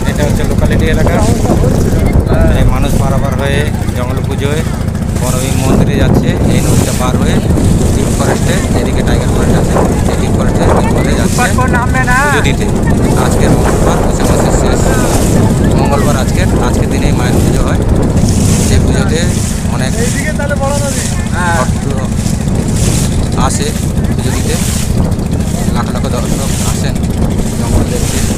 এটা হচ্ছে লোকালিটি এলাকা। এই মানুষ পারাপার হয়ে জঙ্গল পুজোয় বনভূমি মন্দিরে যাচ্ছে। এই নদীটা পার হয়ে ডিপ ফরেস্টে, এদিকে টাইগার ফরেস্ট আছে, এই ডিপ ফরেস্টে যাচ্ছে পুজো দিতে। আজকের মঙ্গলবার, বৈশাখ মাসের শেষ মঙ্গলবার আজকের দিনেই মায়ের পুজো হয়। সেই পুজোতে অনেক ভক্ত আসে পুজো দিতে, লাখ লাখ দর্শক আসেন জঙ্গল দেখতে।